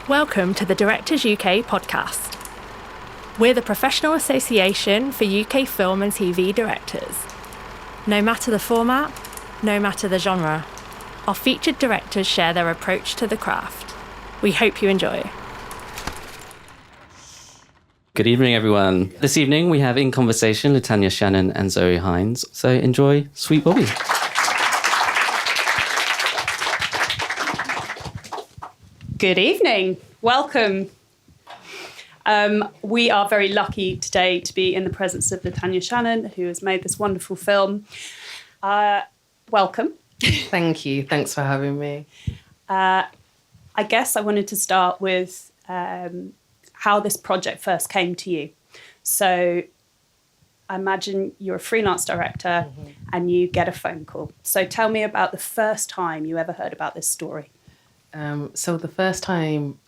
Welcome to the Directors UK podcast. We're the professional association for UK film and TV directors. No matter the format, no matter the genre, our featured directors share their approach to the craft. We hope you enjoy. Good evening, everyone. This evening we have in conversation Lyttanya Shannon and Zoe Hines. So enjoy Sweet Bobby. Good evening. Welcome. We are very lucky today to be in the presence of Lyttanya Shannon, who has made this wonderful film. Welcome. Thank you. Thanks for having me. I guess I wanted to start with how this project first came to you. So I imagine you're a freelance director and you get a phone call. So tell me about the first time you ever heard about this story. So the first time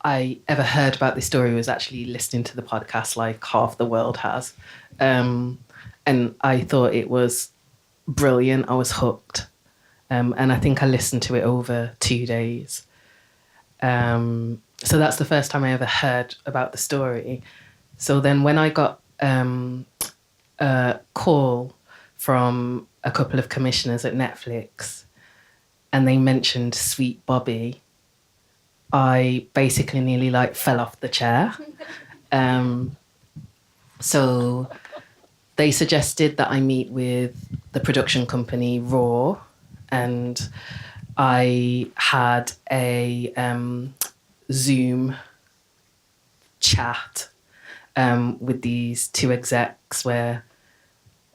I ever heard about this story was actually listening to the podcast like half the world has. And I thought it was brilliant. I was hooked. And I think I listened to it over 2 days. So that's the first time I ever heard about the story. So then when I got a call from a couple of commissioners at Netflix and they mentioned Sweet Bobby, I basically nearly fell off the chair. So they suggested that I meet with the production company Raw, and I had a Zoom chat with these two execs where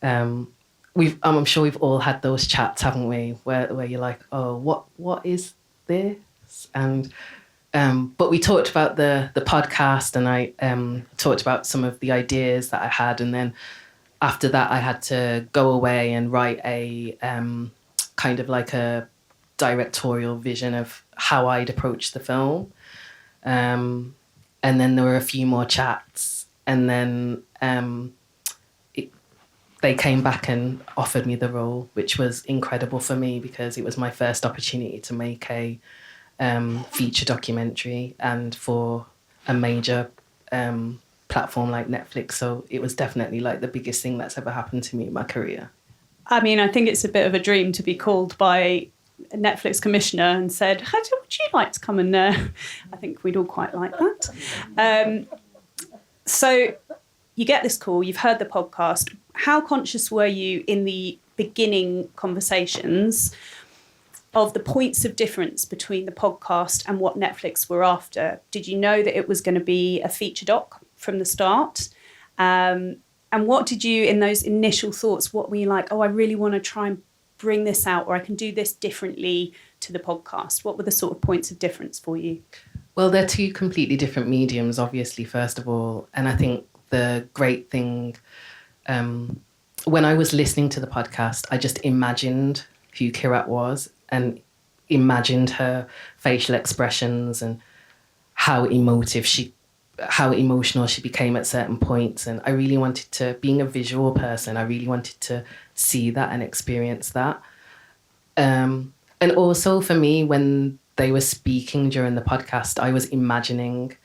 I'm sure we've all had those chats, haven't we? Where you're like, oh, what is this? And but we talked about the podcast, and I talked about some of the ideas that I had, and then after that I had to go away and write a kind of like a directorial vision of how I'd approach the film. And then there were a few more chats, and then they came back and offered me the role, which was incredible for me because it was my first opportunity to make a feature documentary and for a major platform like Netflix. So it was definitely like the biggest thing that's ever happened to me in my career. I mean, I think it's a bit of a dream to be called by a Netflix commissioner and said, would you like to come and... I think we'd all quite like that. So you get this call, you've heard the podcast. How conscious were you in the beginning conversations of the points of difference between the podcast and what Netflix were after? Did you know that it was going to be a feature doc from the start? And what did you, in those initial thoughts, what were you like, I really want to try and bring this out, or I can do this differently to the podcast? What were the sort of points of difference for you? Well, they're two completely different mediums, obviously, first of all. And I think the great thing, when I was listening to the podcast, I just imagined who Kirat was and imagined her facial expressions and how emotional she became at certain points. And I really wanted to, being a visual person, I really wanted to see that and experience that. And also for me, when they were speaking during the podcast, I was imagining,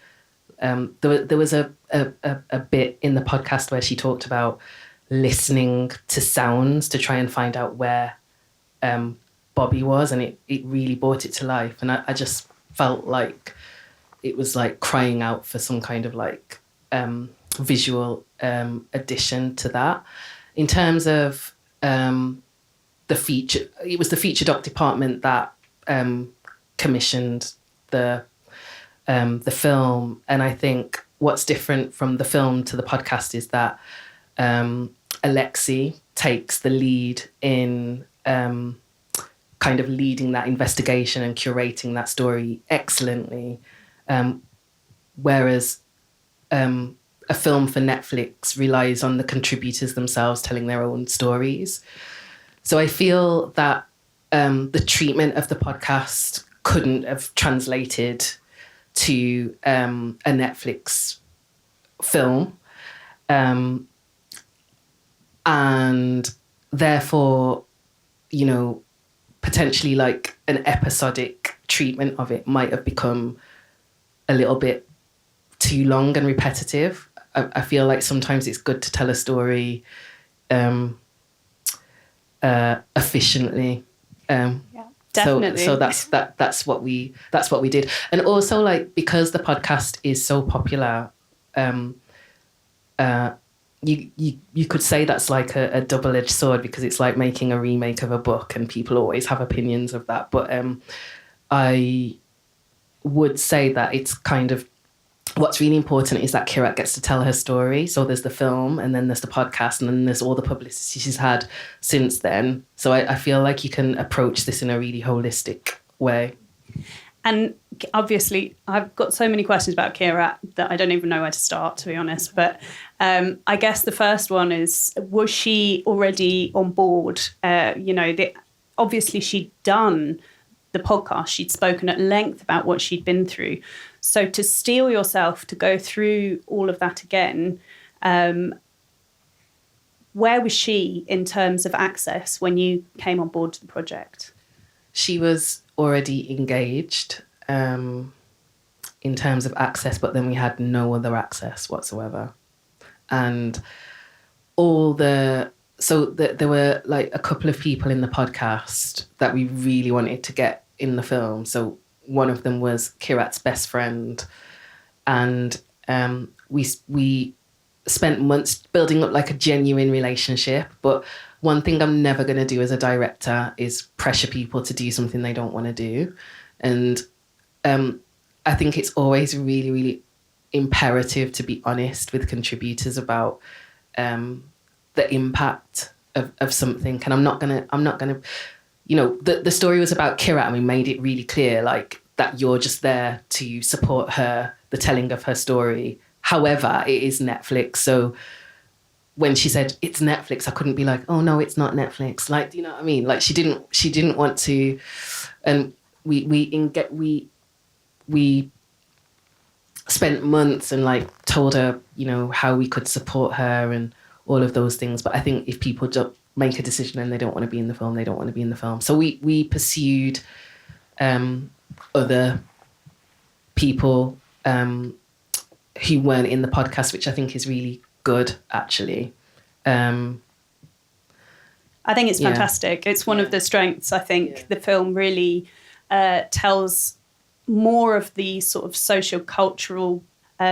there was a bit in the podcast where she talked about listening to sounds to try and find out where Bobby was, and it really brought it to life. And I just felt like it was like crying out for some kind of like visual addition to that. In terms of the feature, it was the feature doc department that commissioned the film. And I think what's different from the film to the podcast is that Alexi takes the lead in kind of leading that investigation and curating that story excellently. Whereas a film for Netflix relies on the contributors themselves telling their own stories. So I feel that the treatment of the podcast couldn't have translated to a Netflix film. And therefore, potentially like an episodic treatment of it might have become a little bit too long and repetitive. I feel like sometimes it's good to tell a story efficiently. Definitely. So that's what we did. And also, like, because the podcast is so popular, you could say that's like a double-edged sword, because it's like making a remake of a book, and people always have opinions of that. But I would say that it's kind of, what's really important is that Kirat gets to tell her story. So there's the film, and then there's the podcast, and then there's all the publicity she's had since then. So I feel like you can approach this in a really holistic way. And obviously, I've got so many questions about Kirat that I don't even know where to start, to be honest. But I guess the first one is, was she already on board? Obviously, she'd done the podcast. She'd spoken at length about what she'd been through. So to steel yourself to go through all of that again, where was she in terms of access when you came on board to the project? She was already engaged in terms of access, but then we had no other access whatsoever. And there were like a couple of people in the podcast that we really wanted to get in the film. So one of them was Kirat's best friend, and we spent months building up like a genuine relationship. But one thing I'm never going to do as a director is pressure people to do something they don't want to do. And I think it's always really, really imperative to be honest with contributors about the impact of something. And I'm not gonna, the story was about Kirat, and we made it really clear, like, that you're just there to support her, the telling of her story. However, it is Netflix. So when she said it's Netflix, I couldn't be like, oh no, it's not Netflix. Like, do you know what I mean? Like, she didn't want to, and we spent months and like told her, how we could support her and all of those things. But I think if people don't make a decision and they don't want to be in the film, they don't want to be in the film. So we pursued other people who weren't in the podcast, which I think is really good, actually. I think it's fantastic. It's one of the strengths. I think the film really tells more of the sort of socio-cultural,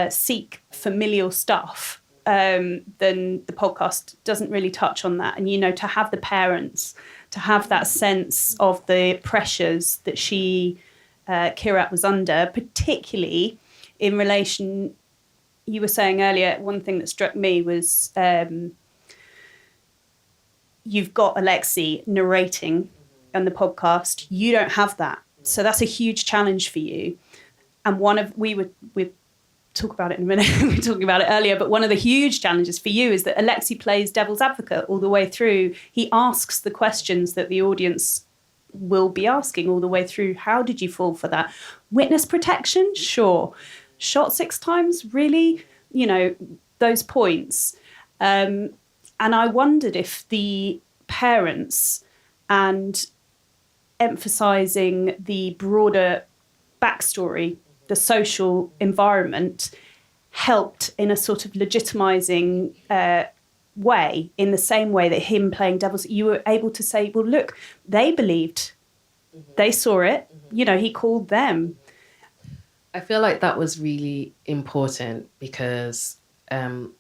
Sikh familial stuff than the podcast doesn't really touch on that. And, to have the parents, to have that sense of the pressures that Kirat was under, particularly in relation, you were saying earlier, one thing that struck me was you've got Alexei narrating on the podcast. You don't have that. So that's a huge challenge for you. And we'll talk about it in a minute. We were talking about it earlier, but one of the huge challenges for you is that Alexei plays devil's advocate all the way through. He asks the questions that the audience will be asking all the way through. How did you fall for that? Witness protection? Sure. Shot 6 times? Really? Those points. And I wondered if the parents and emphasising the broader backstory, the social environment, helped in a sort of legitimising way, in the same way that him playing devil's, you were able to say, well, look, they believed, they saw it, he called them. I feel like that was really important because, the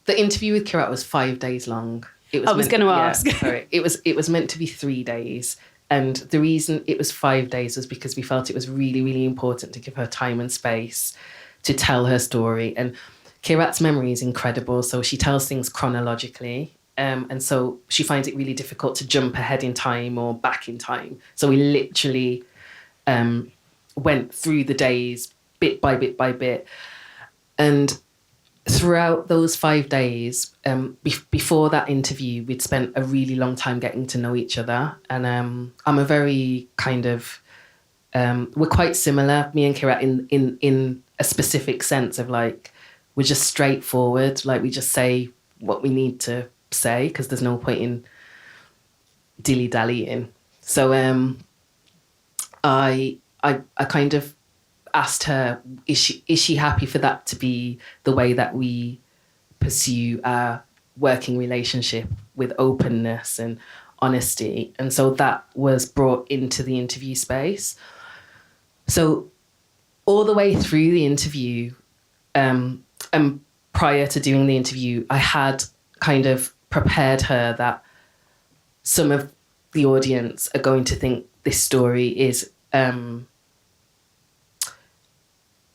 interview with Kirat was 5 days long. I was going to ask. Sorry, it was meant to be 3 days. And the reason it was 5 days was because we felt it was really, really important to give her time and space to tell her story. And Kirat's memory is incredible. So she tells things chronologically. And so she finds it really difficult to jump ahead in time or back in time. So we literally went through the days bit by bit by bit. And throughout those 5 days, before that interview, we'd spent a really long time getting to know each other. And I'm a very kind of, we're quite similar, me and Kirat, in a specific sense of like, we're just straightforward. Like, we just say what we need to say because there's no point in dilly-dallying. So I kind of asked her, is she happy for that to be the way that we pursue our working relationship, with openness and honesty? And so that was brought into the interview space. So all the way through the interview, and prior to doing the interview, I had kind of prepared her that some of the audience are going to think this story is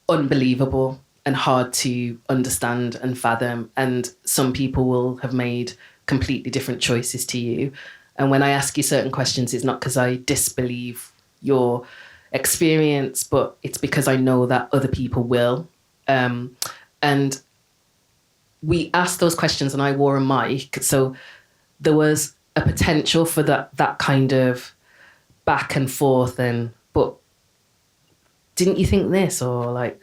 unbelievable and hard to understand and fathom. And some people will have made completely different choices to you. And when I ask you certain questions, it's not because I disbelieve your experience, but it's because I know that other people will. And we asked those questions and I wore a mic. So there was a potential for that kind of back and forth. But didn't you think this? Or like,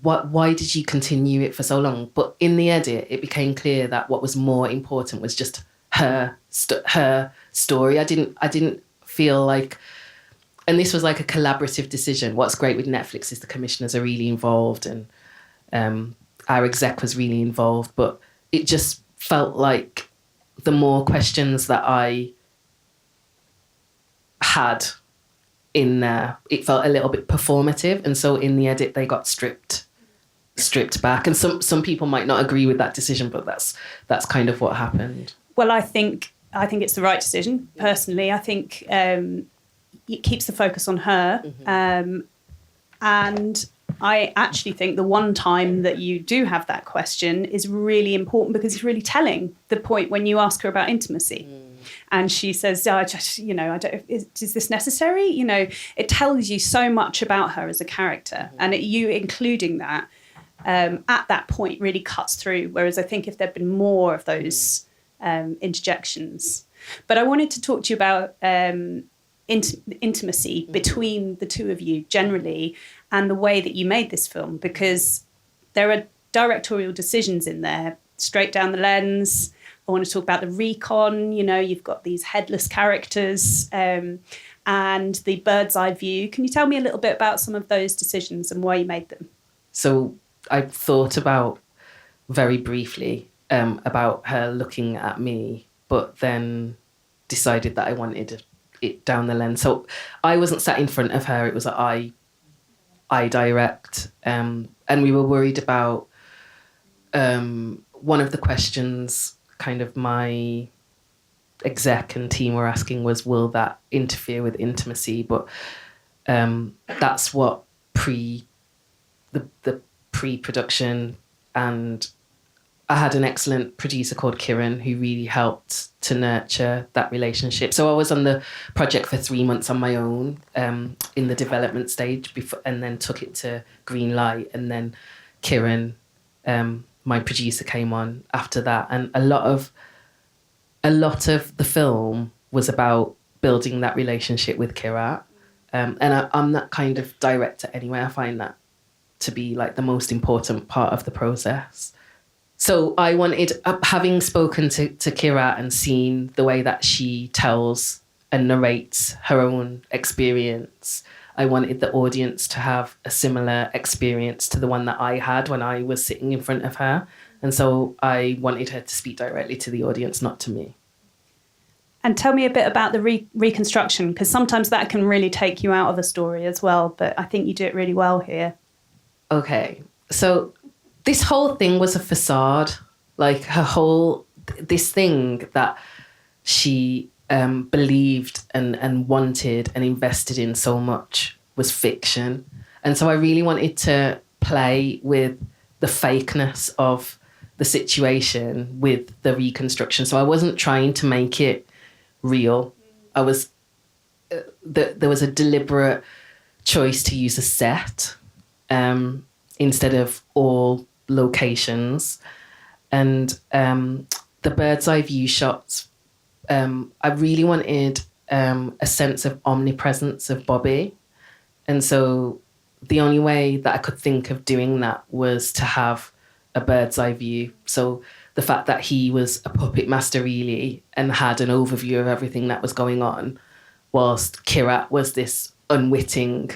why did you continue it for so long? But in the edit, it became clear that what was more important was just her story. I didn't feel like, and this was like a collaborative decision. What's great with Netflix is the commissioners are really involved, and our exec was really involved, but it just felt like the more questions that I had in there, it felt a little bit performative. And so in the edit, they got stripped back. And some people might not agree with that decision, but that's kind of what happened. Well, I think it's the right decision, personally. I think it keeps the focus on her. Mm-hmm. And I actually think the one time that you do have that question is really important, because it's really telling. The point when you ask her about intimacy, and she says, "I just, I don't. Is this necessary?" It tells you so much about her as a character, and you including that at that point really cuts through. Whereas I think if there'd been more of those interjections, but I wanted to talk to you about intimacy between the two of you generally, and the way that you made this film, because there are directorial decisions in there, straight down the lens. I want to talk about the recon, you've got these headless characters and the bird's eye view. Can you tell me a little bit about some of those decisions and why you made them? So I thought about very briefly about her looking at me, but then decided that I wanted it down the lens. So I wasn't sat in front of her, it was I direct, and we were worried about one of the questions kind of my exec and team were asking was, will that interfere with intimacy? But that's what the pre-production, and I had an excellent producer called Kieran who really helped to nurture that relationship. So I was on the project for 3 months on my own in the development stage before, and then took it to green light. And then Kieran, my producer, came on after that. And a lot of the film was about building that relationship with Kirat. And I'm that kind of director anyway. I find that to be like the most important part of the process. So I wanted, having spoken to Kirat and seen the way that she tells and narrates her own experience, I wanted the audience to have a similar experience to the one that I had when I was sitting in front of her. And so I wanted her to speak directly to the audience, not to me. And tell me a bit about the reconstruction, because sometimes that can really take you out of a story as well. But I think you do it really well here. Okay, so this whole thing was a facade. Like this thing that she believed and wanted and invested in so much was fiction. And so I really wanted to play with the fakeness of the situation with the reconstruction. So I wasn't trying to make it real. There was a deliberate choice to use a set instead of all locations. And the bird's eye view shots, I really wanted a sense of omnipresence of Bobby. And so the only way that I could think of doing that was to have a bird's eye view. So the fact that he was a puppet master really and had an overview of everything that was going on whilst Kirat was this unwitting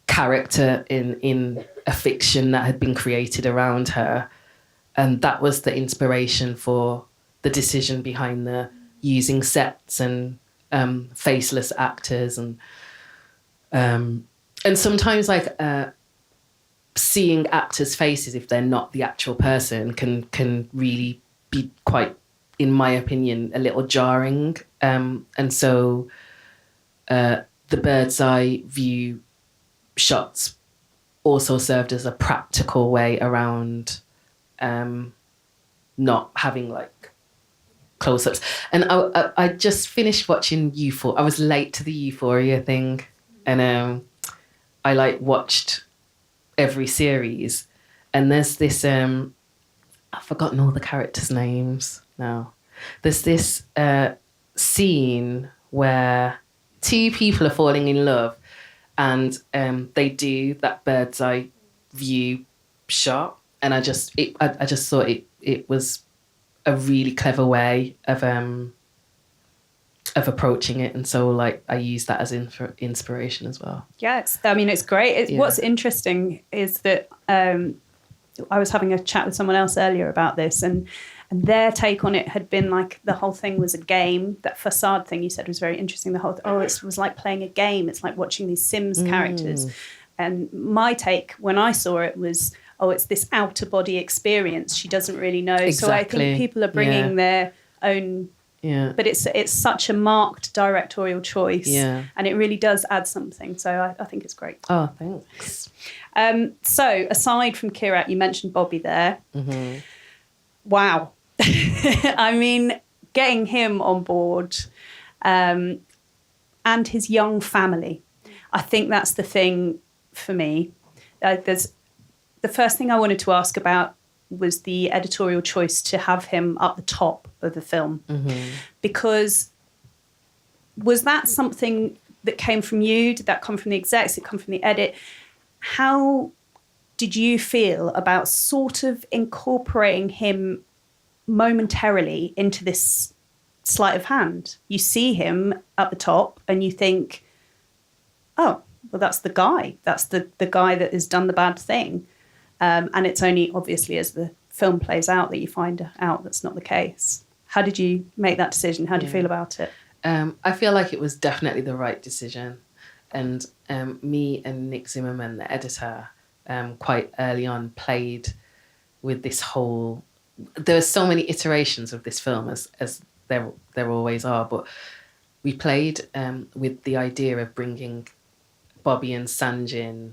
character in a fiction that had been created around her. And that was the inspiration for the decision behind the using sets and faceless actors and sometimes like seeing actors' faces if they're not the actual person can really be quite, in my opinion, a little jarring. And so the bird's eye view shots also served as a practical way around not having like close-ups. And I just finished watching Euphoria. I was late to the Euphoria thing, and I like watched every series. And there's this I've forgotten all the characters' names now. There's this scene where two people are falling in love, and they do that bird's eye view shot, and I just thought it was a really clever way of approaching it, and so like I use that as inspiration as well. Yes, I mean it's great. What's interesting is that I was having a chat with someone else earlier about this, and their take on it had been like the whole thing was a game. That facade thing you said was very interesting. The whole it was like playing a game. It's like watching these Sims characters. And my take when I saw it was, it's this outer body experience. She doesn't really know. Exactly. So I think people are bringing their own. Yeah. But it's such a marked directorial choice. Yeah. And it really does add something. So I think it's great. Oh, thanks. So aside from Kirat, you mentioned Bobby there. Mm-hmm. Wow. I mean, getting him on board and his young family. I think that's the thing for me. The first thing I wanted to ask about was the editorial choice to have him up the top of the film. Mm-hmm. Because was that something that came from you? Did that come from the execs? Did it come from the edit? How did you feel about sort of incorporating him momentarily into this sleight of hand? You see him at the top and you think, oh, well, that's the guy. That's the guy that has done the bad thing. And it's only obviously as the film plays out that you find out that's not the case. How did you make that decision? How do you feel about it? I feel like it was definitely the right decision. And me and Nick Zimmerman, the editor, quite early on played with this whole... There are so many iterations of this film as there always are, but we played with the idea of bringing Bobby and Sanjin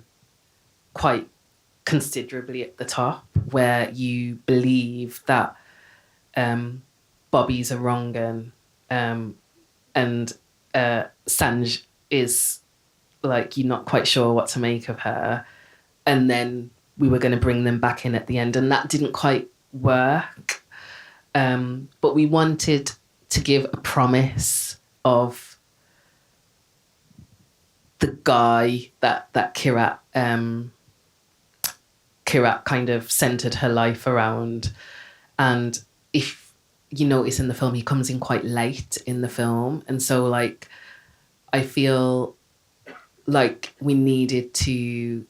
quite considerably at the top, where you believe that Bobby's a wrong and Sanj is like, you're not quite sure what to make of her, and then we were going to bring them back in at the end, and that didn't quite work, but we wanted to give a promise of the guy that Kirat kind of centered her life around. And if you notice in the film, he comes in quite late in the film, and so like I feel like we needed to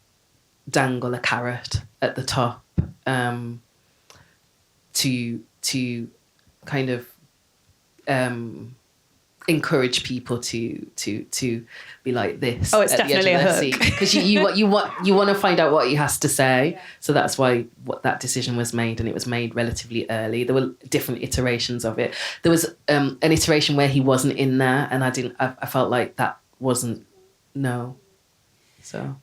dangle a carrot at the top to kind of encourage people to be like this. Oh, it's definitely a hook, because you want to find out what he has to say. Yeah. So that's why that decision was made, and it was made relatively early. There were different iterations of it. There was an iteration where he wasn't in there, and I felt like that wasn't so.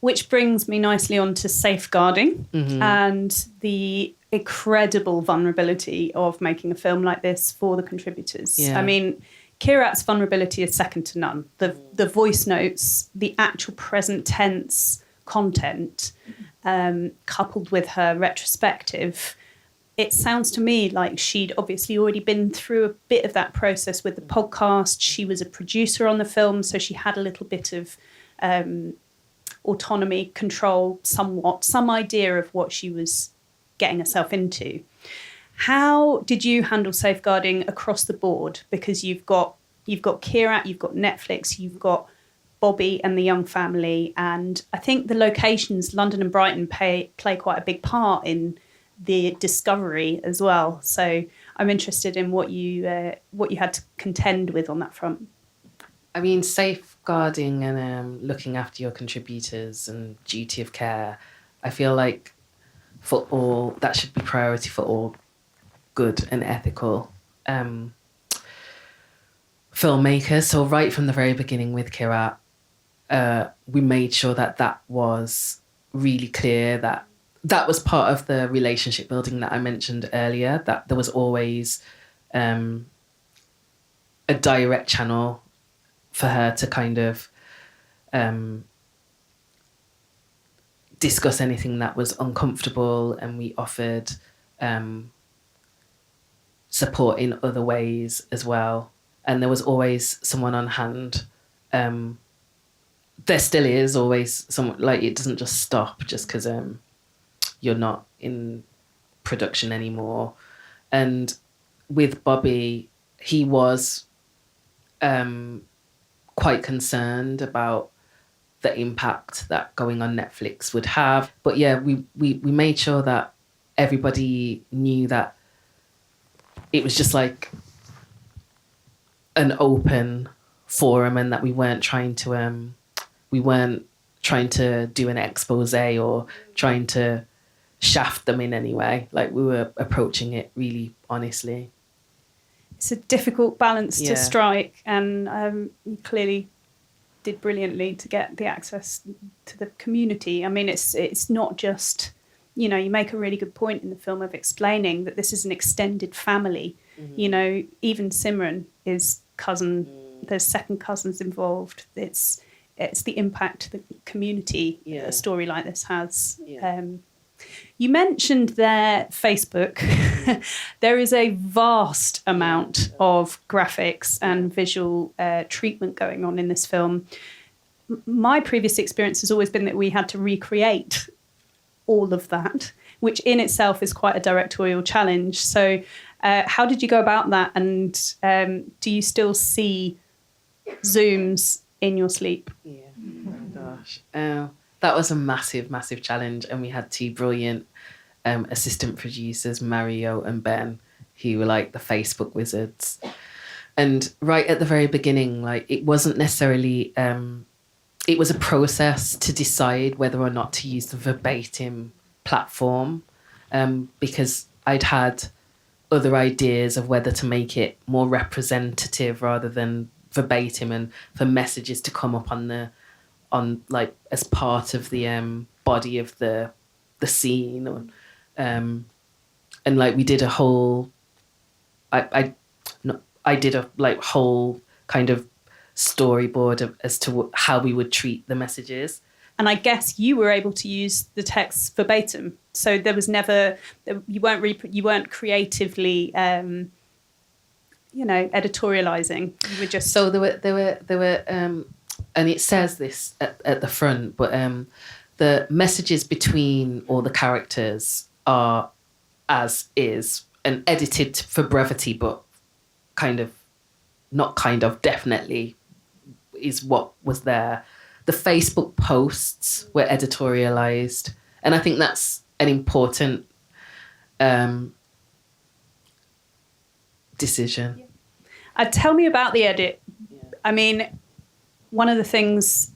Which brings me nicely on to safeguarding and the incredible vulnerability of making a film like this for the contributors. Yeah. I mean, Kirat's vulnerability is second to none. The voice notes, the actual present tense content, coupled with her retrospective, it sounds to me like she'd obviously already been through a bit of that process with the podcast. She was a producer on the film, so she had a little bit of autonomy, control, somewhat, some idea of what she was getting herself into. How did you handle safeguarding across the board? Because you've got you've got Kirat, you've got Netflix, you've got Bobby and the Young family, and I think the locations, London and Brighton, play quite a big part in the discovery as well. So I'm interested in what you had to contend with on that front. I mean, safeguarding and looking after your contributors and duty of care, I feel like for all, that should be priority for all good and ethical filmmakers. So right from the very beginning with Kirat, we made sure that was really clear, that was part of the relationship building that I mentioned earlier, that there was always a direct channel for her to kind of discuss anything that was uncomfortable, and we offered support in other ways as well. And there was always someone on hand. There still is always someone, like, it doesn't just stop just because you're not in production anymore. And with Bobby, he was quite concerned about the impact that going on Netflix would have. But yeah, we made sure that everybody knew that it was just like an open forum, and that we weren't trying to do an expose or trying to shaft them in any way. Like, we were approaching it really honestly. It's a difficult balance to strike, and you clearly did brilliantly to get the access to the community. I mean, it's not just, you know, you make a really good point in the film of explaining that this is an extended family. Mm-hmm. You know, even Simran is cousin. There's second cousins involved. It's the impact the community a story like this has. Yeah. You mentioned there Facebook. There is a vast amount of graphics and visual treatment going on in this film. My previous experience has always been that we had to recreate all of that, which in itself is quite a directorial challenge. So how did you go about that? And do you still see zooms in your sleep? Yeah, oh my gosh. That was a massive, massive challenge. And we had two brilliant assistant producers, Mario and Ben, who were like the Facebook wizards. And right at the very beginning, like, it wasn't necessarily, it was a process to decide whether or not to use the verbatim platform, because I'd had other ideas of whether to make it more representative rather than verbatim, and for messages to come up on like as part of the body of the scene, or, and like we did a whole I did a like whole kind of storyboard as to how we would treat the messages. And I guess you were able to use the text verbatim, so there was never, you weren't creatively editorializing. You were just, so there were and it says this at the front, but the messages between all the characters are as is and edited for brevity, but definitely is what was there. The Facebook posts were editorialized, and I think that's an important decision. Tell me about the edit. Yeah. I mean, one of the things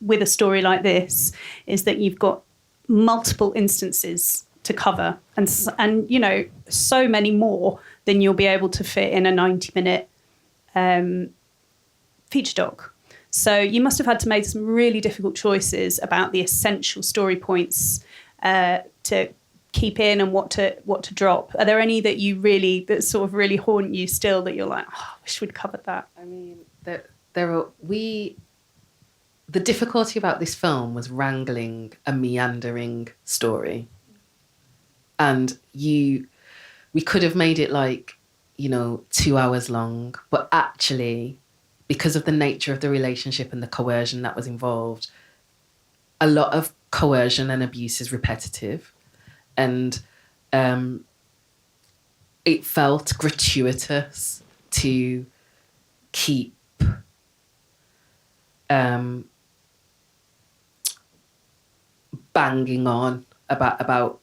with a story like this is that you've got multiple instances to cover, and you know, so many more than you'll be able to fit in a 90-minute feature doc. So you must have had to make some really difficult choices about the essential story points to keep in and what to drop. Are there any that sort of really haunt you still, that you're like, oh, I wish we'd covered that? I mean, the difficulty about this film was wrangling a meandering story. And we could have made it 2 hours long, but actually, because of the nature of the relationship and the coercion that was involved, a lot of coercion and abuse is repetitive. And it felt gratuitous to keep banging on about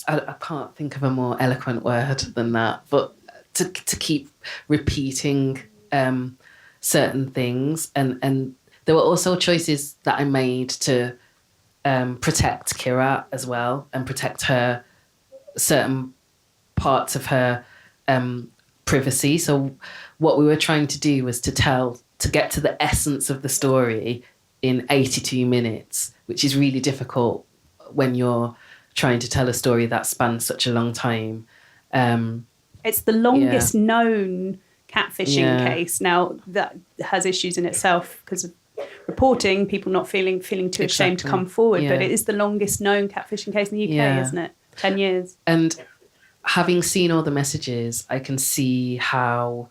I can't think of a more eloquent word than that, but to keep repeating certain things, and there were also choices that I made to protect Kira as well, and protect her certain parts of her privacy. So what we were trying to do was to get to the essence of the story in 82 minutes, which is really difficult when you're trying to tell a story that spans such a long time. It's the longest known catfishing case. Now, that has issues in itself because of reporting, people not feeling too ashamed to come forward, but it is the longest known catfishing case in the UK, isn't it? 10 years. And having seen all the messages, I can see how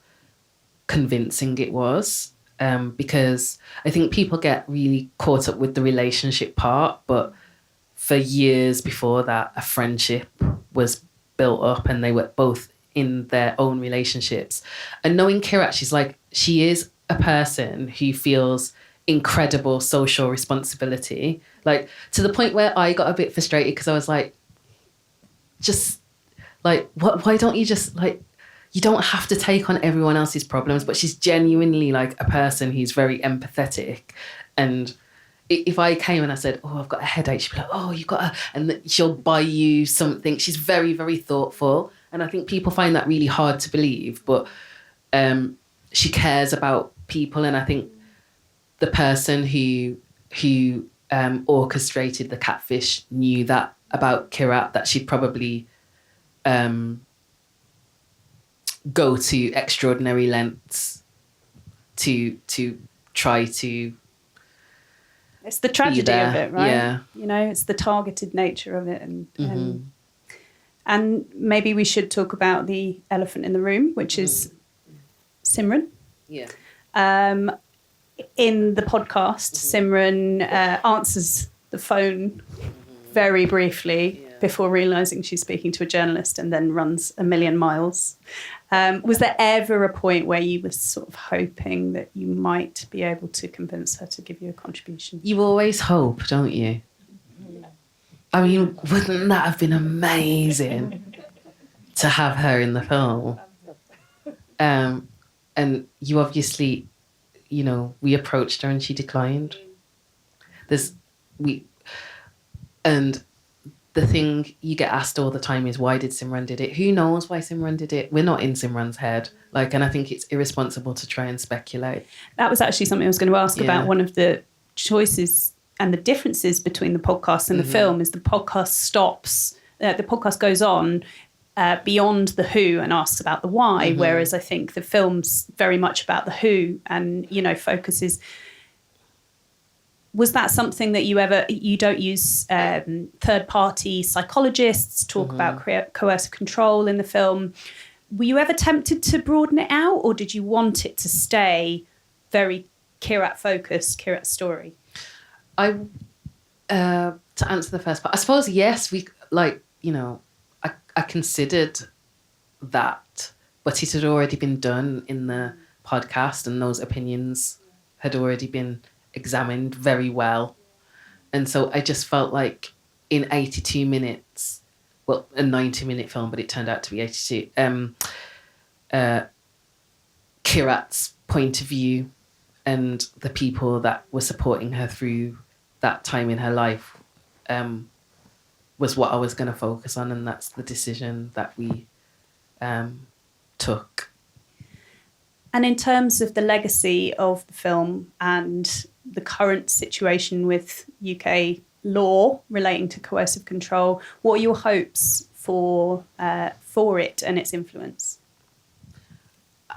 convincing it was, because I think people get really caught up with the relationship part, but for years before that, a friendship was built up and they were both in their own relationships. And knowing Kira, she is a person who feels incredible social responsibility, like to the point where I got a bit frustrated because I was like, just like, why don't you just like, you don't have to take on everyone else's problems. But she's genuinely like a person who's very empathetic. And if I came and I said, oh, I've got a headache, she'd be like, oh, you've got a, and she'll buy you something. She's very, very thoughtful. And I think people find that really hard to believe, but she cares about people. And I think the person who orchestrated the catfish knew that about Kira, that she'd probably go to extraordinary lengths to try to. It's the tragedy of it, right? Yeah. You know, it's the targeted nature of it, and maybe we should talk about the elephant in the room, which is Simran. Yeah. In the podcast, Simran answers the phone very briefly before realising she's speaking to a journalist, and then runs a million miles. Was there ever a point where you were sort of hoping that you might be able to convince her to give you a contribution? You always hope, don't you? I mean, wouldn't that have been amazing to have her in the film? And you obviously, you know, we approached her and she declined. And the thing you get asked all the time is, why did Simran did it? Who knows why Simran did it? We're not in Simran's head. Like, and I think it's irresponsible to try and speculate. That was actually something I was going to ask about. One of the choices and the differences between the podcast and the film is the podcast stops, the podcast goes on beyond the who and asks about the why, whereas I think the film's very much about the who and, you know, focuses. Was that something that you don't use third-party psychologists to talk about coercive control in the film? Were you ever tempted to broaden it out, or did you want it to stay very Kirat-focused, Kirat story? To answer the first part, I suppose, yes, we, like, you know, I considered that, but it had already been done in the podcast and those opinions had already been examined very well. And so I just felt like in 82 minutes, well, a 90-minute film, but it turned out to be 82, Kirat's point of view and the people that were supporting her through that time in her life was what I was going to focus on, and that's the decision that we took. And in terms of the legacy of the film and the current situation with UK law relating to coercive control, what are your hopes for it and its influence?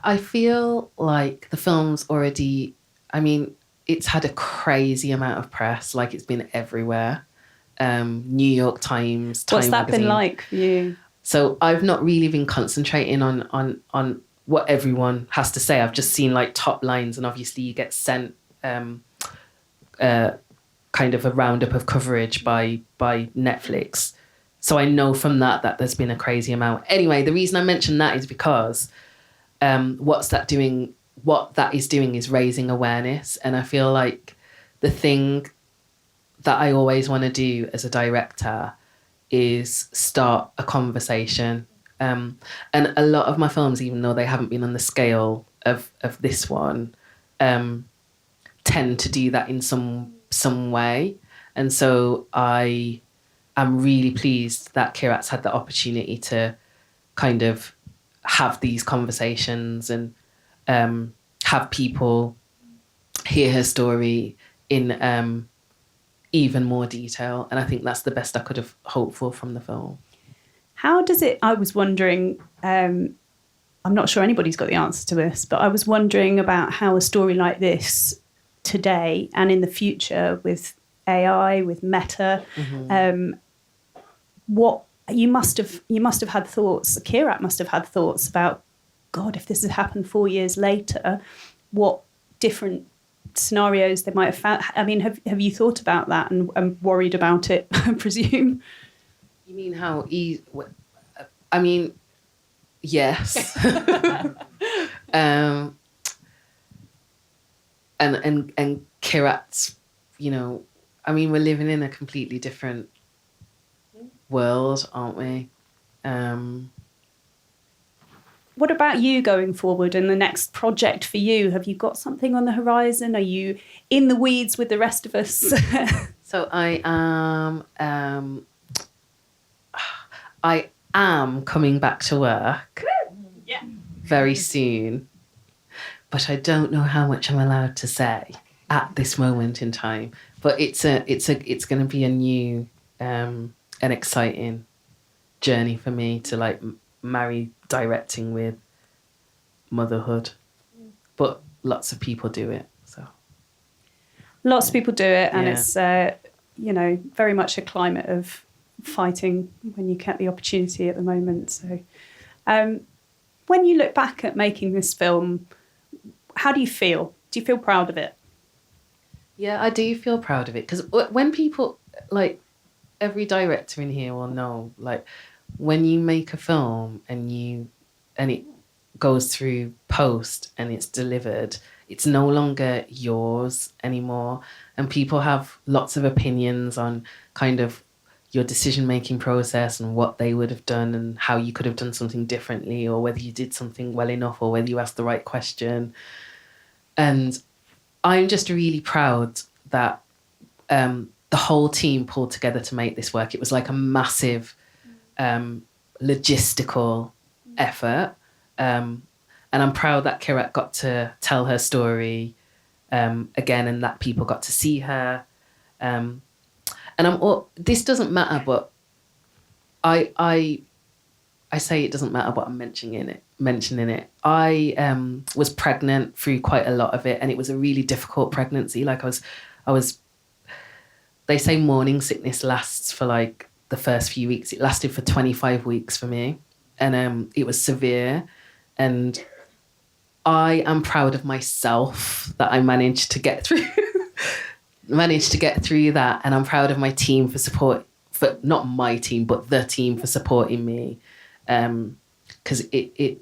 I feel like the film's already, I mean, it's had a crazy amount of press, like it's been everywhere. New York Times, Time What's that magazine. been like for you? So I've not really been concentrating on what everyone has to say. I've just seen like top lines, and obviously you get sent kind of a roundup of coverage by Netflix. So I know from that there's been a crazy amount. Anyway, the reason I mention that is because what's that doing what that is doing is raising awareness. And I feel like the thing that I always want to do as a director is start a conversation. And a lot of my films, even though they haven't been on the scale of this one, tend to do that in some way. And so I am really pleased that Kirat's had the opportunity to kind of have these conversations and have people hear her story in even more detail. And I think that's the best I could have hoped for from the film. How does it, I was wondering, I'm not sure anybody's got the answer to this, but I was wondering about how a story like this today and in the future with AI, with Meta, what you must have had thoughts, Kirat must have had thoughts about, God, if this had happened 4 years later, what different scenarios they might have found. I mean, have you thought about that and worried about it, I presume? You mean how I mean, yes. And Kirat's, you know, I mean, we're living in a completely different world, aren't we? What about you going forward and the next project for you? Have you got something on the horizon? Are you in the weeds with the rest of us? So I am coming back to work very soon, but I don't know how much I'm allowed to say at this moment in time. But it's going to be a new an exciting journey for me to like marry directing with motherhood. But lots of people do it, so Lots of people do it, and Yeah. it's very much a climate of fighting when you get the opportunity at the moment. So, when you look back at making this film, how do you feel? Do you feel proud of it? Yeah, I do feel proud of it, because when people, like, every director in here will know, like, when you make a film and it goes through post and it's delivered, it's no longer yours anymore, and people have lots of opinions on kind of your decision-making process and what they would have done and how you could have done something differently, or whether you did something well enough, or whether you asked the right question. And I'm just really proud that the whole team pulled together to make this work. It was like a massive logistical effort. And I'm proud that Kirat got to tell her story again, and that people got to see her. And this doesn't matter, but I say it doesn't matter, but I'm mentioning it. I was pregnant through quite a lot of it, and it was a really difficult pregnancy. Like I was. They say morning sickness lasts for like the first few weeks. It lasted for 25 weeks for me, and it was severe. And I am proud of myself that I managed to get through that, and I'm proud of my team for support. For not my team, but the team for supporting me, because we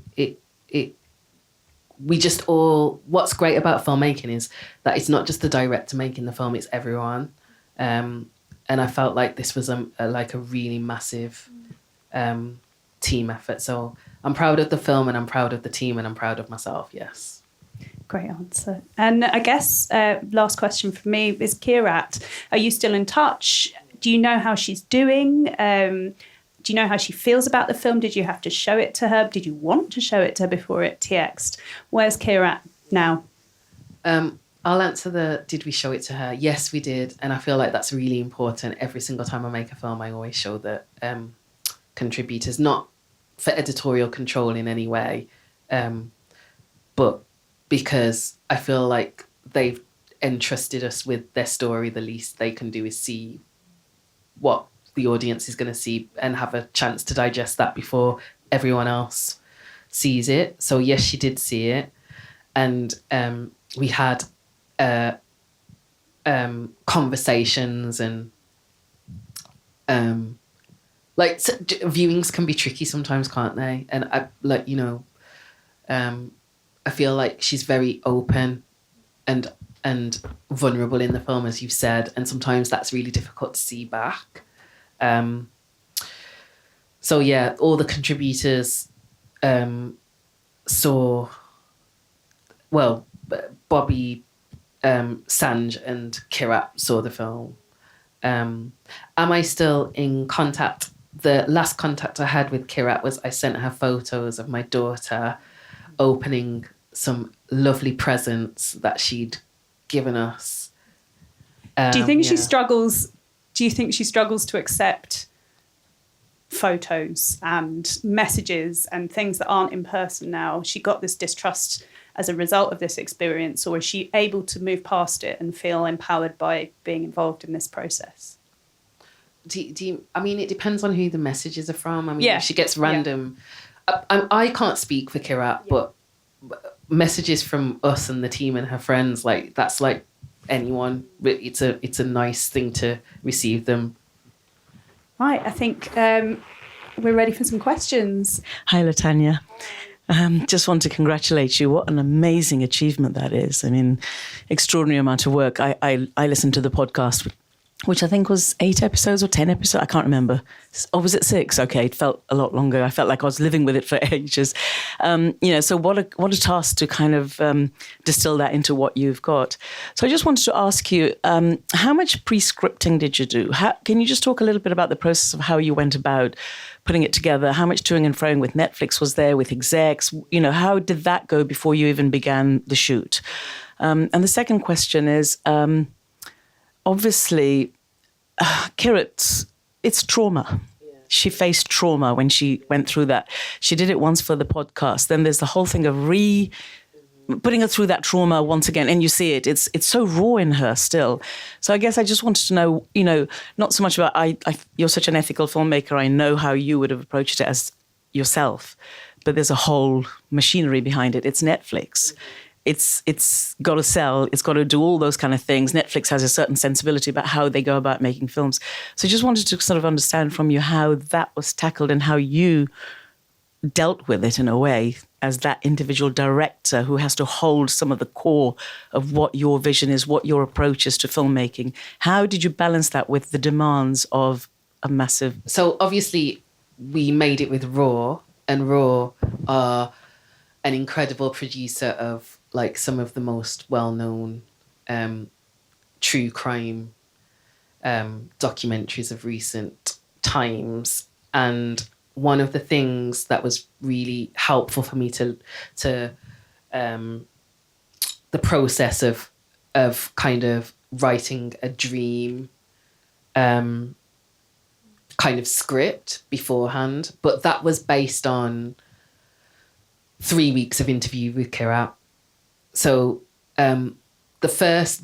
just all. What's great about filmmaking is that it's not just the director making the film; it's everyone. And I felt like this was a really massive team effort. So I'm proud of the film, and I'm proud of the team, and I'm proud of myself. Yes. Great answer. And I guess last question for me is, Kirat, are you still in touch? Do you know how she's doing? Do you know how she feels about the film? Did you have to show it to her? Did you want to show it to her before it TX'd? Where's Kirat now? I'll answer did we show it to her? Yes, we did. And I feel like that's really important. Every single time I make a film, I always show the contributors, not for editorial control in any way, but because I feel like they've entrusted us with their story. The least they can do is see what the audience is going to see and have a chance to digest that before everyone else sees it. So yes, she did see it. And we had conversations, and viewings can be tricky sometimes, can't they? And I I feel like she's very open and vulnerable in the film, as you've said, and sometimes that's really difficult to see back. So yeah, all the contributors saw, well, Bobby, Sanj and Kirat saw the film. Am I still in contact? The last contact I had with Kirat was I sent her photos of my daughter opening some lovely presents that she'd given us. Do you think she struggles? Do you think she struggles to accept photos and messages and things that aren't in person now? She got this distrust as a result of this experience, or is she able to move past it and feel empowered by being involved in this process? Do you, I mean, it depends on who the messages are from. I mean, Yeah. if she gets random. I can't speak for Kirat, but messages from us and the team and her friends, like that's like anyone. It's a nice thing to receive them. Right, I think we're ready for some questions. Hi, Lyttanya. Just want to congratulate you. What an amazing achievement that is. I mean, extraordinary amount of work. I listened to the podcast, which I think was 8 episodes or 10 episodes. I can't remember. Or was it 6? Okay, it felt a lot longer. I felt like I was living with it for ages. So what a task to kind of distill that into what you've got. So I just wanted to ask you, how much pre-scripting did you do? Can you just talk a little bit about the process of how you went about putting it together? How much toing and froing with Netflix was there, with execs? How did that go before you even began the shoot? And the second question is, obviously, it's trauma. Yeah. She faced trauma when she went through that. She did it once for the podcast. Then there's the whole thing of putting her through that trauma once again. And you see it. It's so raw in her still. So I guess I just wanted to know, not so much about, you're such an ethical filmmaker. I know how you would have approached it as yourself. But there's a whole machinery behind it. It's Netflix. It's got to sell, it's got to do all those kind of things. Netflix has a certain sensibility about how they go about making films. So I just wanted to sort of understand from you how that was tackled and how you dealt with it in a way as that individual director who has to hold some of the core of what your vision is, what your approach is to filmmaking. How did you balance that with the demands of a massive... So obviously we made it with Raw, and Raw are an incredible producer of like some of the most well-known true crime documentaries of recent times. And one of the things that was really helpful for me to the process of kind of writing a dream kind of script beforehand, but that was based on 3 weeks of interview with Kirat. So the first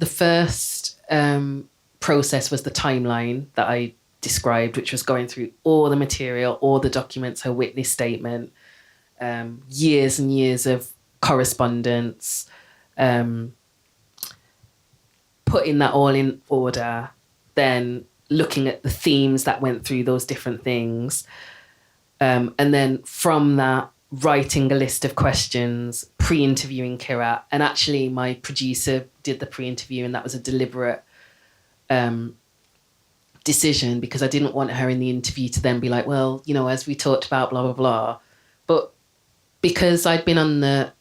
process was the timeline that I described, which was going through all the material, all the documents, her witness statement, years and years of correspondence, putting that all in order, then looking at the themes that went through those different things. And then from that, writing a list of questions, pre-interviewing Kirat. And actually my producer did the pre-interview, and that was a deliberate decision because I didn't want her in the interview to then be like, well, as we talked about, blah, blah, blah. But because I'd been on the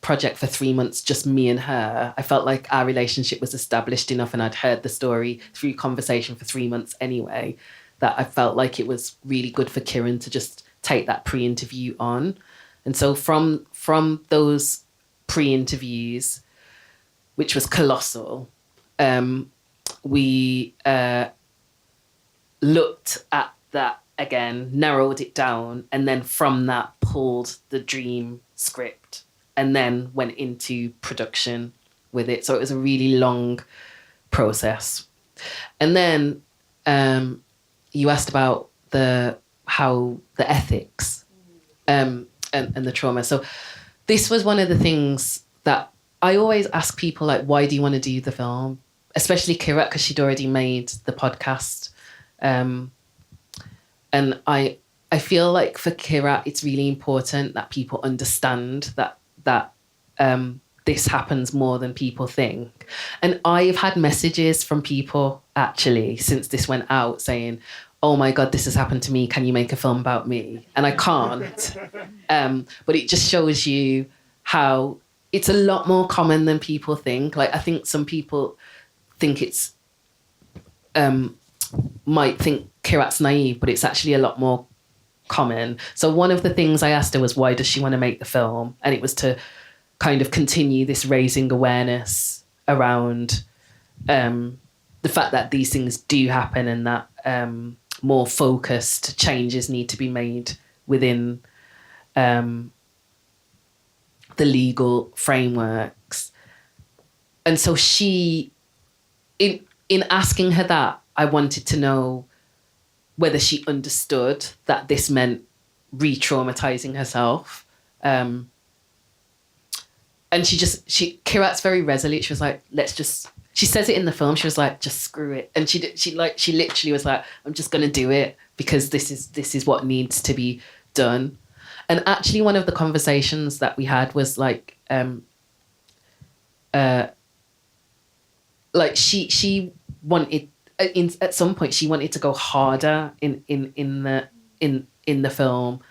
project for 3 months, just me and her, I felt like our relationship was established enough, and I'd heard the story through conversation for 3 months anyway, that I felt like it was really good for Kieran to just take that pre-interview on. And so from those pre-interviews, which was colossal, we looked at that again, narrowed it down, and then from that pulled the dream script and then went into production with it. So it was a really long process. And then you asked about the ethics and the trauma. So this was one of the things that I always ask people, like, why do you want to do the film? Especially Kirat, because she'd already made the podcast. And I feel like for Kirat, it's really important that people understand that this happens more than people think. And I've had messages from people actually since this went out saying, oh my God, this has happened to me. Can you make a film about me? And I can't. But it just shows you how it's a lot more common than people think. Like, I think some people think it's, might think Kirat's naive, but it's actually a lot more common. So one of the things I asked her was, why does she want to make the film? And it was to kind of continue this raising awareness around the fact that these things do happen, and that more focused changes need to be made within the legal frameworks. And so she, in asking her that, I wanted to know whether she understood that this meant re-traumatizing herself. And Kirat's very resolute. She was like, she says it in the film. She was like, just screw it. And she literally was like, I'm just going to do it because this is what needs to be done. And actually one of the conversations that we had was like she wanted, at some point she wanted to go harder in the film.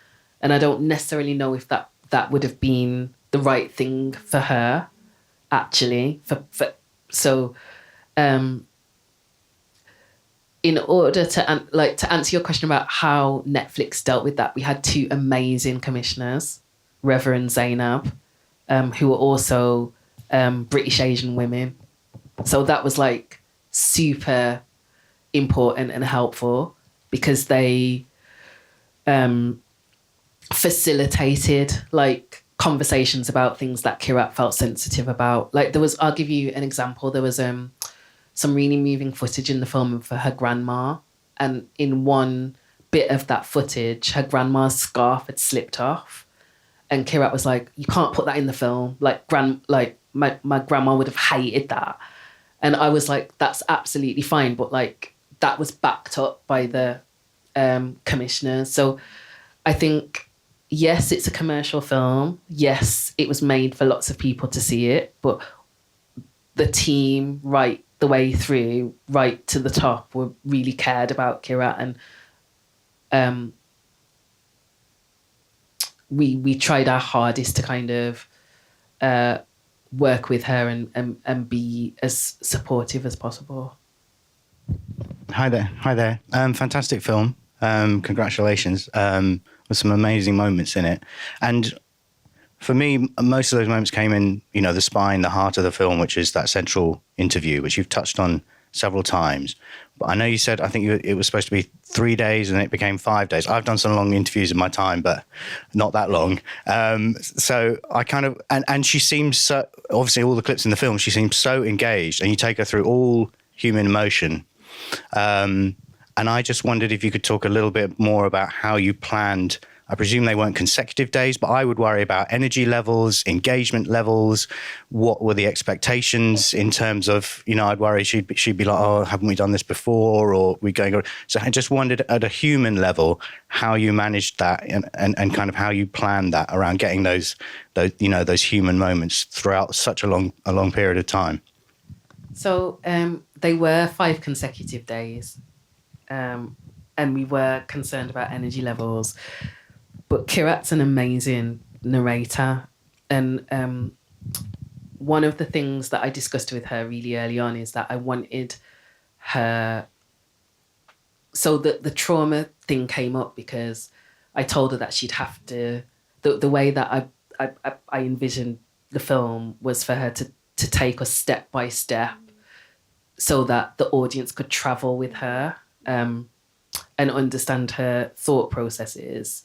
And I don't necessarily know if that would have been the right thing for her, actually. So, in order to answer your question about how Netflix dealt with that, we had two amazing commissioners, Reverend Zainab, who were also British Asian women. So that was like super important and helpful because they facilitated like conversations about things that Kirat felt sensitive about. Like I'll give you an example. There was some really moving footage in the film for her grandma. And in one bit of that footage, her grandma's scarf had slipped off. And Kirat was like, you can't put that in the film. Like my grandma would have hated that. And I was like, that's absolutely fine. But like, that was backed up by the commissioner. So I think, yes, it's a commercial film. Yes, it was made for lots of people to see it, but the team right the way through, right to the top, were really cared about Kirat, and we tried our hardest to kind of work with her and be as supportive as possible. Hi there. Fantastic film. Congratulations. With some amazing moments in it. And for me, most of those moments came in, the spine, the heart of the film, which is that central interview, which you've touched on several times. But I know you said, I think it was supposed to be 3 days and it became 5 days. I've done some long interviews in my time, but not that long. So I kind of, and she seems so, obviously all the clips in the film, she seems so engaged, and you take her through all human emotion. And I just wondered if you could talk a little bit more about how you planned. I presume they weren't consecutive days, but I would worry about energy levels, engagement levels. What were the expectations in terms of, I'd worry she'd be like, oh, haven't we done this before? Or we going. So I just wondered at a human level how you managed that and kind of how you planned that around getting those human moments throughout such a long period of time. So they were 5 consecutive days. And we were concerned about energy levels. But Kirat's an amazing narrator. And one of the things that I discussed with her really early on is that I wanted her... So the trauma thing came up because I told her that she'd have to... The way that I envisioned the film was for her to take us step by step so that the audience could travel with her and understand her thought processes.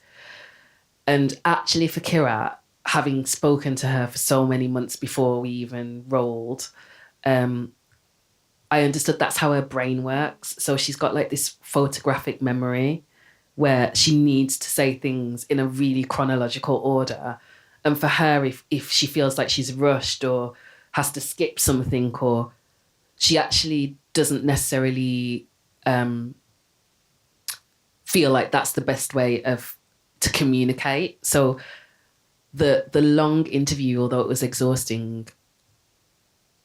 And actually for Kirat, having spoken to her for so many months before we even rolled, I understood that's how her brain works. So she's got like this photographic memory where she needs to say things in a really chronological order. And for her, if she feels like she's rushed or has to skip something, or she actually doesn't necessarily feel like that's the best way to communicate. So the long interview, although it was exhausting,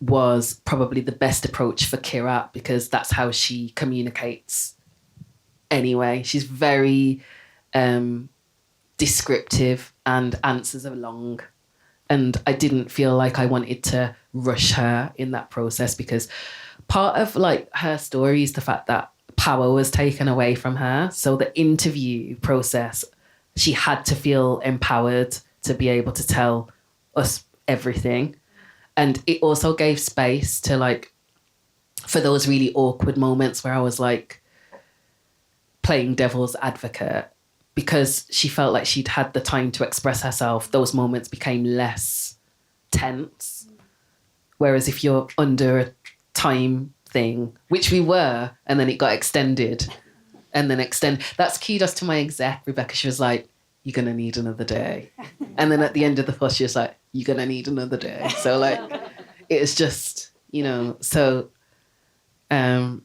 was probably the best approach for Kira, because that's how she communicates anyway. She's very descriptive and answers are long. And I didn't feel like I wanted to rush her in that process, because part of like her story is the fact that power was taken away from her. So the interview process, she had to feel empowered to be able to tell us everything. And it also gave space to like, for those really awkward moments where I was like playing devil's advocate, because she felt like she'd had the time to express herself, those moments became less tense. Whereas if you're under a time thing, which we were, and then it got extended, and then that's kudos to my exec, Rebecca. She was like, you're going to need another day. And then at the end of the fuss, she was like, you're going to need another day. So like, it was just, you know, so, yeah.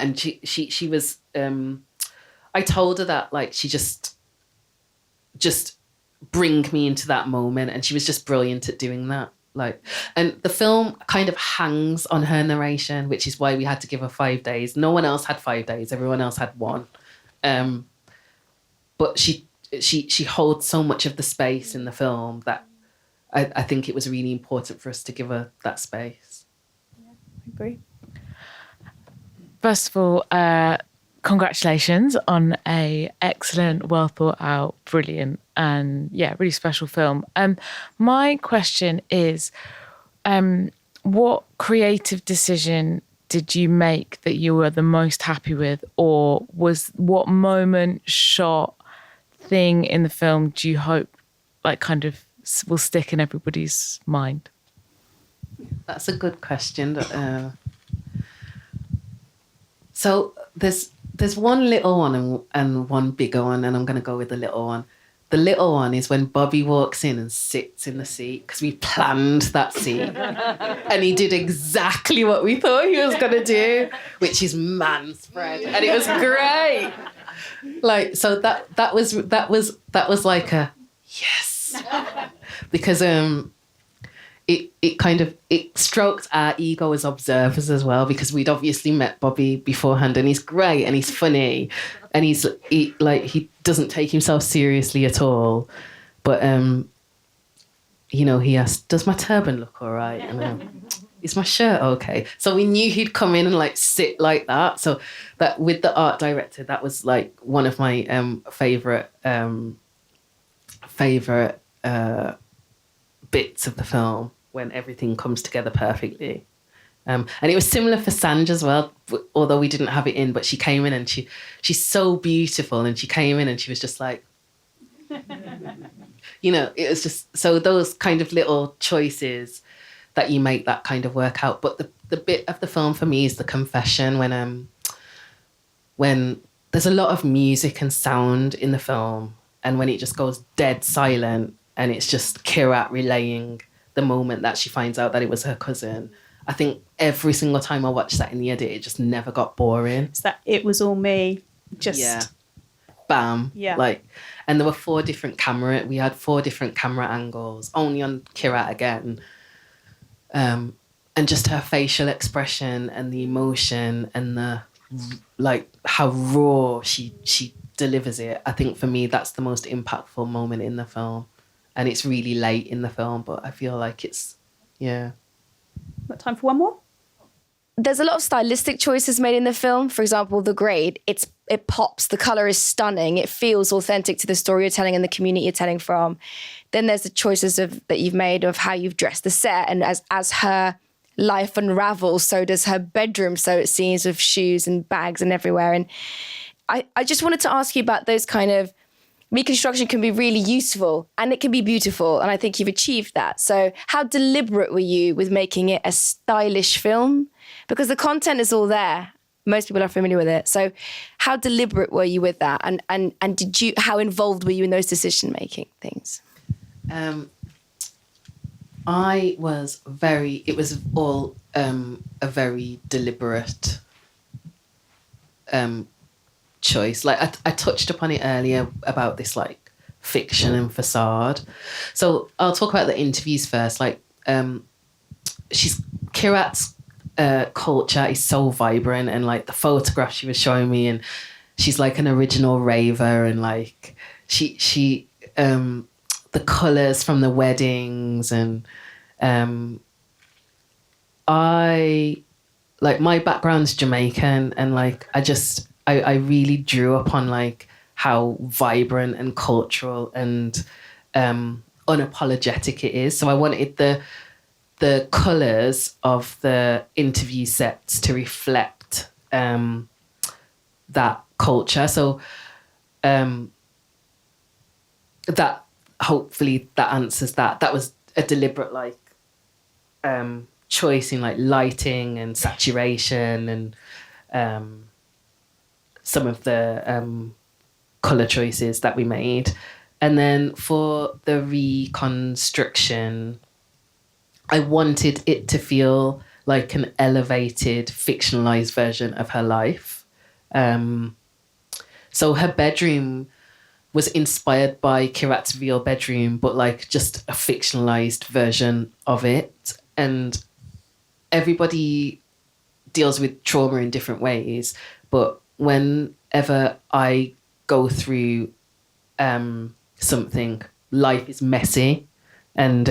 And she was, I told her that like, she just bring me into that moment. And she was just brilliant at doing that. Like, and the film kind of hangs on her narration, which is why we had to give her 5 days. No one else had 5 days. Everyone else had 1. But she holds so much of the space in the film that I think it was really important for us to give her that space. Yeah, I agree. First of all, congratulations on a excellent, well thought out, brilliant, and yeah, really special film. My question is, what creative decision did you make that you were the most happy with, or was what moment, shot, thing in the film do you hope like kind of will stick in everybody's mind? That's a good question. So there's one little one and one bigger one, and I'm going to go with the little one. The little one is when Bobby walks in and sits in the seat, because we planned that seat. And he did exactly what we thought he was going to do, which is man spread. And it was great. Like, so that was like a yes. Because it stroked our ego as observers as well, because we'd obviously met Bobby beforehand, and he's great and he's funny and he doesn't take himself seriously at all. But you know, he asked, does my turban look all right? And is my shirt okay? So we knew he'd come in and like sit like that. So that with the art director, that was like one of my favorite bits of the film, when everything comes together perfectly. And it was similar for Sanj as well, although we didn't have it in, but she came in and she's so beautiful, and she came in and she was just like, you know, it was just, so those kind of little choices that you make that kind of work out. But the bit of the film for me is the confession, when there's a lot of music and sound in the film, and when it just goes dead silent, and it's just Kira relaying the moment that she finds out that it was her cousin. I think every single time I watched that in the edit, it just never got boring. It's that it was all me. Just yeah. Bam. Yeah. Like, and there were we had 4 different camera angles, only on Kira again. And just her facial expression and the emotion and the, like, how raw she delivers it. I think for me, that's the most impactful moment in the film. And it's really late in the film, but I feel like it's, yeah. Got time for one more? There's a lot of stylistic choices made in the film. For example, the grade, it pops, the colour is stunning, it feels authentic to the story you're telling and the community you're telling from. Then there's the choices that you've made of how you've dressed the set, and as her life unravels, so does her bedroom, so it seems with shoes and bags and everywhere. And I just wanted to ask you about those kind of reconstruction can be really useful and it can be beautiful, and I think you've achieved that. So how deliberate were you with making it a stylish film? Because the content is all there. Most people are familiar with it. So how deliberate were you with that? And how involved were you in those decision-making things? It was all a very deliberate choice. Like I touched upon it earlier about this like fiction and facade. So I'll talk about the interviews first. Like Kirat's culture is so vibrant, and like the photograph she was showing me, and she's like an original raver, and like she the colours from the weddings, and I like my background's Jamaican, and like I really drew upon like how vibrant and cultural and unapologetic it is. So I wanted the colours of the interview sets to reflect that culture. So that hopefully that answers that. That was a deliberate like choice in like lighting and saturation and some of the colour choices that we made. And then for the reconstruction, I wanted it to feel like an elevated, fictionalized version of her life. So her bedroom was inspired by Kirat's real bedroom, but like just a fictionalized version of it. And everybody deals with trauma in different ways, but whenever I go through something, life is messy, and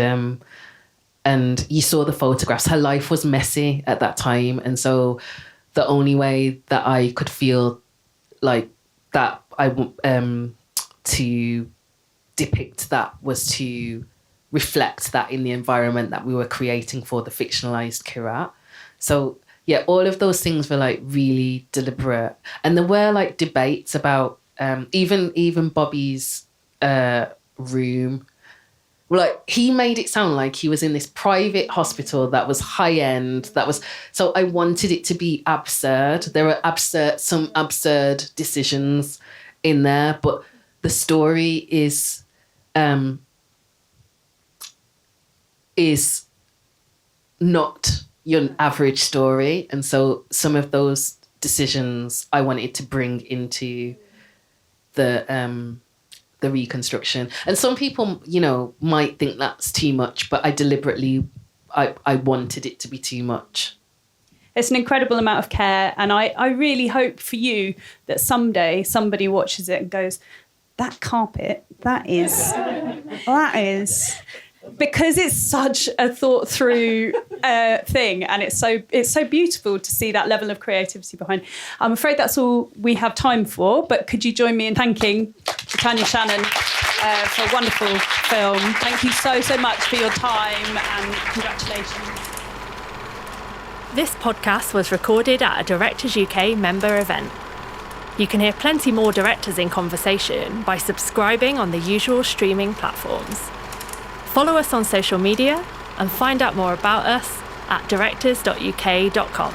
you saw the photographs. Her life was messy at that time, and so the only way that I could feel like that to depict that was to reflect that in the environment that we were creating for the fictionalized Kirat. So yeah, all of those things were like really deliberate, and there were like debates about even Bobby's room. Like he made it sound like he was in this private hospital that was high end. So I wanted it to be absurd. There were some absurd decisions in there, but the story is not your average story, and so some of those decisions I wanted to bring into the reconstruction. And some people, might think that's too much, but I deliberately I wanted it to be too much. It's an incredible amount of care, and I really hope for you that someday somebody watches it and goes, that carpet, that is, because it's such a thought through thing, and it's so beautiful to see that level of creativity behind. I'm afraid that's all we have time for, but could you join me in thanking Lyttanya Shannon for a wonderful film? Thank you so much for your time, and congratulations. This podcast was recorded at a Directors UK member event. You can hear plenty more Directors in Conversation by subscribing on the usual streaming platforms. Follow us on social media and find out more about us at directors.uk.com.